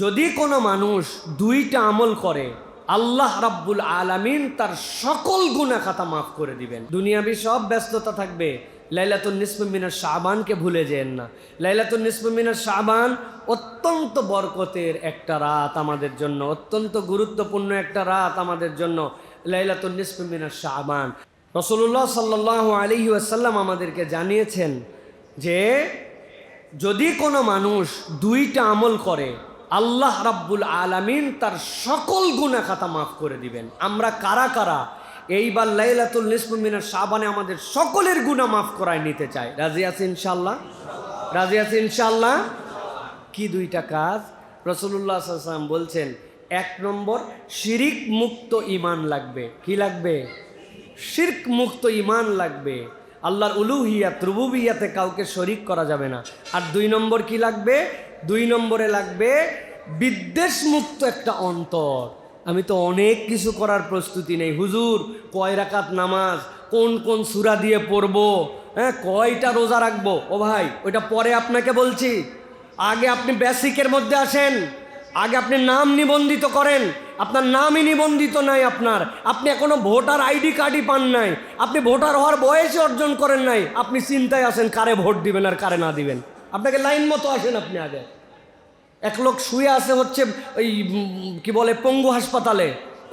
যদি কোনো মানুষ দুইটা আমল করে আল্লাহ রাব্বুল আলামিন তার সকল গুনাহ খাতা মাফ করে দিবেন। দুনিয়াবি সব ব্যস্ততা থাকবে, লাইলাতুন নিসফে মিনাশ শাবানকে ভুলে যেন না। লাইলাতুন নিসফে মিনাশ শাবান অত্যন্ত বরকতের একটা রাত আমাদের জন্য, অত্যন্ত গুরুত্বপূর্ণ একটা রাত আমাদের জন্য লাইলাতুন নিসফে মিনাশ শাবান। রাসূলুল্লাহ সাল্লাল্লাহু আলাইহি ওয়াসাল্লাম আমাদেরকে জানিয়েছেন যে যদি কোনো মানুষ দুইটা আমল করে আল্লাহ রাব্বুল আলামিন তার সকল গুনাহ খাতা মাফ করে দিবেন। আমরা কারা কারা এইবার লাইলাতুল নিসফে মিনাশ শাবানে আমাদের সকলের গুনাহ মাফ করায় নিতে চাই? রাজি আছি ইনশাআল্লাহ? রাজি আছি ইনশাআল্লাহ? কি দুইটা কাজ? রাসূলুল্লাহ সাল্লাল্লাহু আলাইহি ওয়াসাল্লাম বলছেন, এক নম্বর শিরক মুক্ত ঈমান লাগবে। কি লাগবে? শিরক মুক্ত ঈমান লাগবে। আল্লাহর উলুহিয়াত রুবুবিয়াতে কাউকে শরীক করা যাবে না। আর দুই নম্বর কি লাগবে? দুই নম্বরে লাগবে বিদ্বেষ মুক্ত একটা অন্তর। আমি তো অনেক কিছু করার প্রস্তুতি নেই, হুজুর কয় রাকাত নামাজ, কোন কোন সূরা দিয়ে পড়বো, কয়টা রোজা রাখবো। ও ভাই, ওইটা পরে আপনাকে বলছি, আগে আপনি বেসিকের মধ্যে আসেন। আগে আপনি নাম নিবন্ধিত করেন। আপনার নামই নিবন্ধিত নাই, আপনি এখনো ভোটার আইডি কার্ডই পান নাই, আপনি ভোটার হওয়ার বয়সে অর্জন করেন নাই। আপনি চিন্তায় আসেন কারে ভোট দিবেন আর কারে না দিবেন। আপনাকে লাইন মতো আসেন। আপনি আগে এক লোক শুয়ে আছে হচ্ছে ওই কি বলে পঙ্গু হাসপাতালে,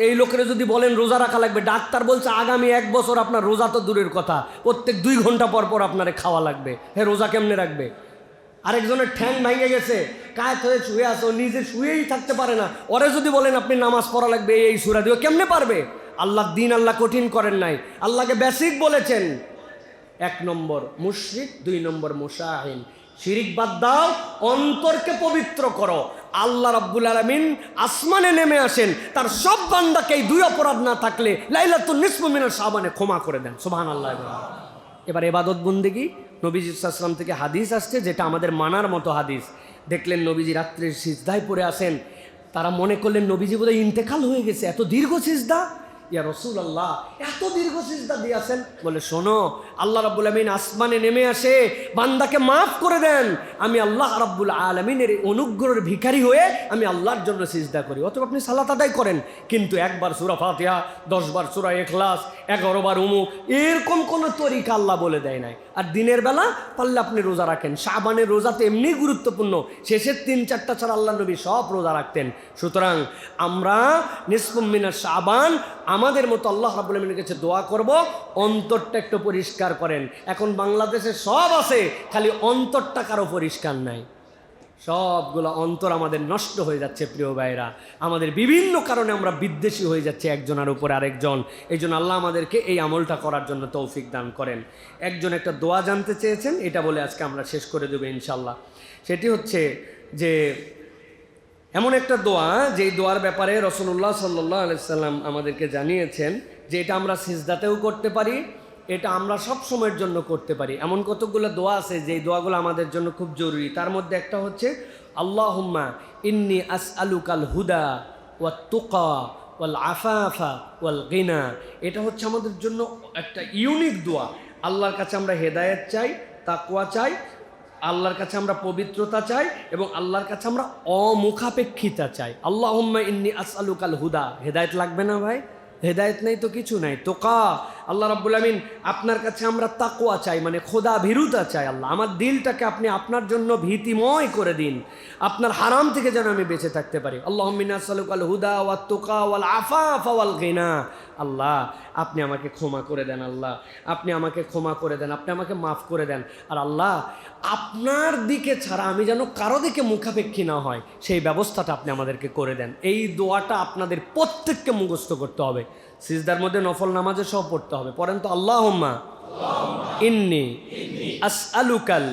এই লোকের যদি বলেন রোজা রাখা লাগবে, ডাক্তার বলছে আগামী 1 বছর আপনার রোজা তো দূরের কথা, প্রত্যেক 2 ঘন্টা পর পর আপনারে খাওয়া লাগবে। হ্যাঁ, রোজা কেমনে রাখবে? আরেকজনের ঠ্যাং ভেঙে গেছে, কায়েত হয়ে শুয়ে আছে, ও নিজে শুয়েই থাকতে পারে না, ওরে যদি বলেন আপনি নামাজ পড়া লাগবে এই সূরা দিও, কেমনে পারবে? আল্লাহর দিন আল্লাহ কঠিন করেন নাই, আল্লাহকে বেসিক বলেছেন। 1 নম্বর মুশরিক, 2 নম্বর মুশাহিন। শিরিক বাদ দাও, অন্তরকে পবিত্র করো। আল্লাহ রাব্বুল আলামিন আসমানে নেমে আসেন, তার সব বান্দাকে এই 2 অপরাধ না থাকলে লাইলাতুন নিসফে মিনাশ শাবানে ক্ষমা করে দেন। সুবহানাল্লাহ। এবার ইবাদত বন্দেগী, নবীজি সাল্লাল্লাহু আলাইহি ওয়াসাল্লাম থেকে হাদিস আসছে যেটা আমাদের মানার মতো হাদিস। দেখলেন নবীজি রাত্রের সিজদায় পড়ে আসেন, তারা মনে করলেন নবীজি বোধহয় ইন্তেকাল হয়ে গেছে, এত দীর্ঘ সিজদা। ইয়া রাসূলুল্লাহ, এত দীর্ঘ সিজদা দিয়েছেন? বলে শোনো, আল্লাহ রাব্বুল আলামিন আসমানে নেমে আসে, বান্দাকে মাফ করে দেন। আমি আল্লাহ রাব্বুল আলামিনের অনুগ্রহের ভিখারি হয়ে আমি আল্লাহর জন্য সিজদা করি। অথবা আপনি সালাত আদায় করেন, কিন্তু 1 বার সূরা ফাতিহা, 10 বার সূরা ইখলাস, 11 বার উমুক, এরকম কোনো তরিকা আল্লাহ বলে দেয় নাই। আর দিনের বেলা পারলে আপনি রোজা রাখেন। শাবানের রোজা তো এমনি গুরুত্বপূর্ণ, শেষের 3-4টা ছাড়া আল্লাহ নবী সব রোজা রাখতেন। সুতরাং আমরা নিসফে মিনাশ শাবান আমাদের মতো আল্লাহ রাব্বুল আলামিনের কাছে দোয়া করব, অন্তরটা একটু পরিষ্কার করেন। এখন বাংলাদেশে সব আছে, খালি অন্তরটা কারো পরিষ্কার নাই। সবগুলো অন্তর আমাদের নষ্ট হয়ে যাচ্ছে প্রিয় ভাইরা। আমাদের বিভিন্ন কারণে আমরা বিদ্বেষী হয়ে যাচ্ছে একজনের উপর আরেকজন। এই জন্য আল্লাহ আমাদেরকে এই আমলটা করার জন্য তৌফিক দান করেন। একজন একটা দোয়া জানতে চেয়েছেন, এটা বলে আজকে আমরা শেষ করে দেবো ইনশাল্লাহ। সেটি হচ্ছে যে এমন একটা দোয়া, যেই দোয়ার ব্যাপারে রাসূলুল্লাহ সাল্লাল্লাহু আলাইহি ওয়াসাল্লাম আমাদেরকে জানিয়েছেন যে এটা আমরা সিজদাতেও করতে পারি, এটা আমরা সব সময়ের জন্য করতে পারি। এমন কতগুলো দোয়া আছে যেই দোয়াগুলো আমাদের জন্য খুব জরুরি। তার মধ্যে একটা হচ্ছে আল্লাহুম্মা ইন্নী আসআলুকাল হুদা ওয়াত তুকা ওয়াল আফাফা ওয়াল গিনা। এটা হচ্ছে আমাদের জন্য একটা ইউনিক দোয়া। আল্লাহর কাছে আমরা হেদায়েত চাই, তাকওয়া চাই, আল্লাহর কাছে আমরা পবিত্রতা চাই, এবং আল্লাহর কাছে আমরা অমুখাপেক্ষিতা চাই। আল্লাহুম্মা ইন্নী আসআলুকাল হুদা, হেদায়েত লাগবে না ভাই? হেদায়েত নেই তো কিছু নাই। তোকা, আল্লাহ রাব্বুল আমিন আপনার কাছে আমরা তাকওয়া চাই, মানে খোদা ভীরুতা চাই। আল্লাহ আমার দিলটাকে আপনি আপনার জন্য ভীতিময় করে দিন, আপনার হারাম থেকে যেন আমি বেঁচে থাকতে পারি। আল্লাহুম্মা ইন্নী আসআলুকাল হুদা ওয়াত তুকা ওয়াল আফাফা ওয়াল গিনা। আল্লাহ আপনি আমাকে ক্ষমা করে দেন, আল্লাহ আপনি আমাকে ক্ষমা করে দেন, আপনি আমাকে মাফ করে দেন। আর আল্লাহ আপনার দিকে ছাড়া আমি যেন কারো দিকে মুখাপেক্ষী না হয়, সেই ব্যবস্থাটা আপনি আমাদেরকে করে দেন। এই দোয়াটা আপনাদের প্রত্যেককে মুখস্থ করতে হবে, সিজদার মধ্যে নফল নামাজে সব পড়তে হবে। পড়েন তো, আল্লাহুম্মা ইন্নী আসআলুকাল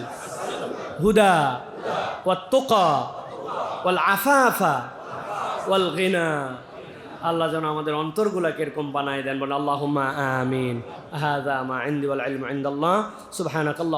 হুদা ওয়াত তুকা ওয়াল আফাফা ওয়াল গিনা। আল্লাহ যেন আমাদের অন্তরগুলোকে এরকম বানায় দেন। বলেন আল্লাহুম্মা আমিন। হাযা মা ইনদি ওয়াল ইলমু ইনদাল্লাহ। সুবহানাকাল্লাহ।